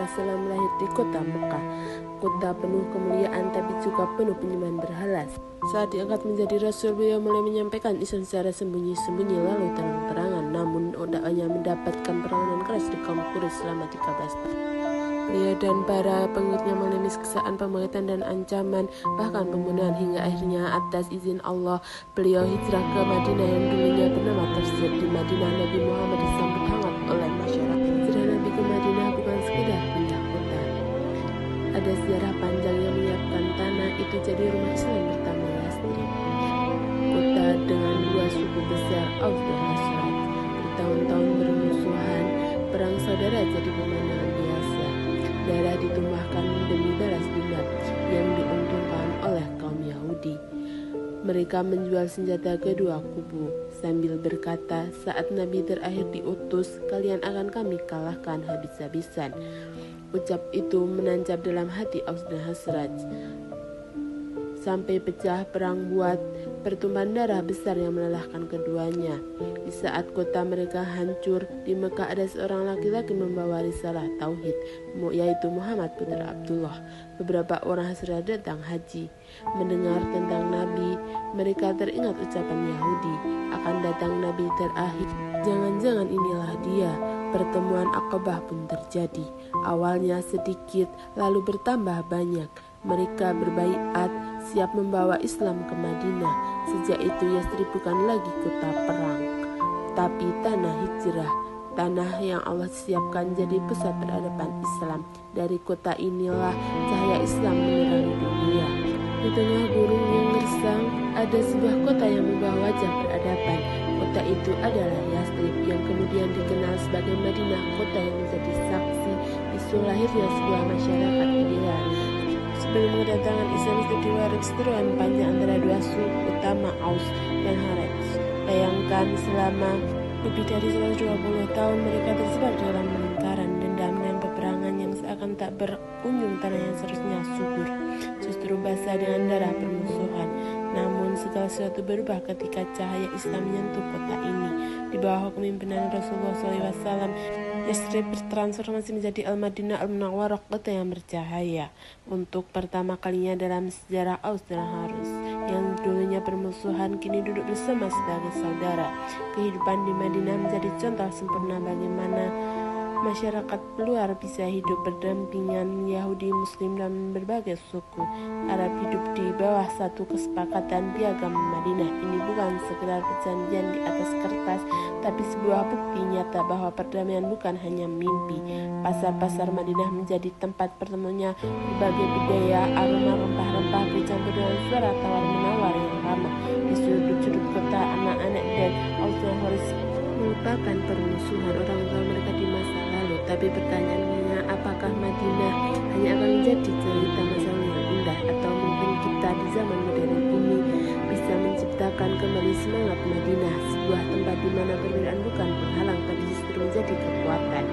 Wasallam lahir di kota Mekah, kota penuh kemuliaan tapi juga penuh penyembahan berhala. Saat diangkat menjadi Rasul, beliau mulai menyampaikan Islam secara sembunyi-sembunyi lalu terang-terangan, namun dakwahnya mendapatkan perlawanan keras di kaum Quraisy selama 13 tahun. Beliau dan para pengikutnya mengalami siksaan, pembunuhan dan ancaman, bahkan pembunuhan, hingga akhirnya atas izin Allah beliau hijrah ke Madinah yang dulunya bernama Tafsir. Di Madinah Nabi Muhammad disambut hangat oleh masyarakat. Hijrah Nabi ke Madinah bukan sekedar pindah kota. Ada sejarah panjang yang menyiapkan tanah itu jadi rumah Islam pertama Yastrib. Kota dengan dua suku besar, Aus dan Khazraj, bertahun-tahun bermusuhan, perang saudara jadi pemandangan biasa. Darah ditumpahkan demi balas dendam yang diuntungkan oleh kaum Yahudi. Mereka menjual senjata kedua kubu sambil berkata, saat Nabi terakhir diutus, kalian akan kami kalahkan habis-habisan. Ucap itu menancap dalam hati Aus dan Khazraj sampai pecah perang buat pertumpahan darah besar yang melelahkan keduanya. Di saat kota mereka hancur, di Mekah ada seorang laki-laki membawa risalah tauhid, yaitu Muhammad putra Abdullah. Beberapa orang Khazraj datang haji. Mendengar tentang Nabi, mereka teringat ucapan Yahudi, akan datang Nabi terakhir. Jangan-jangan inilah dia. Pertemuan Aqabah pun terjadi. Awalnya sedikit, lalu bertambah banyak. Mereka berbaiat, siap membawa Islam ke Madinah. Sejak itu Yastrib bukan lagi kota perang, tapi tanah hijrah, tanah yang Allah siapkan jadi pusat peradaban Islam. Dari kota inilah cahaya Islam menerangi dunia. Di tengah gunung yang gersang, ada sebuah kota yang membawa wajah peradaban. Kota itu adalah Yastrib, yang kemudian dikenal sebagai Madinah, kota yang menjadi saksi isu lahirnya sebuah masyarakat ideal. Sebelum kedatangan Islam itu diwaris seteruan panjang antara dua suku utama, Aus dan Khazraj. Bayangkan selama lebih dari 120 tahun mereka tersebar dalam lingkaran dendam dan peperangan yang seakan tak berkunjung. Tanah yang seharusnya subur justru basah dengan darah permusuhan. Namun segala sesuatu berubah ketika cahaya Islam menyentuh kota ini. Di bawah kepemimpinan Rasulullah SAW, Yastrib bertransformasi menjadi Al-Madinah Al-Munawwarah, kota yang bercahaya. Untuk pertama kalinya dalam sejarah Aus dan Khazraj yang dulunya bermusuhan kini duduk bersama sebagai saudara. Kehidupan di Madinah menjadi contoh sempurna bagaimana masyarakat luar bisa hidup berdampingan, Yahudi, Muslim, dan berbagai suku Arab hidup di bawah satu kesepakatan piagam Madinah. Ini bukan sekedar perjanjian di atas kertas, tapi sebuah bukti nyata bahwa perdamaian bukan hanya mimpi. Pasar-pasar Madinah menjadi tempat pertemuannya berbagai budaya, aroma rempah-rempah bercampur dengan suara tawar-menawar yang ramah. Di sudut-sudut kota, anak-anak dan Aus dan Khazraj melupakan permusuhan orang tua mereka di masa lalu. Tapi pertanyaannya, apakah Madinah hanya akan menjadi cerita masa lalu yang indah, atau mungkin kita di zaman modern ini bisa menciptakan kembali semangat Madinah, sebuah tempat di mana perbedaan bukan penghalang tapi justru menjadi kekuatan.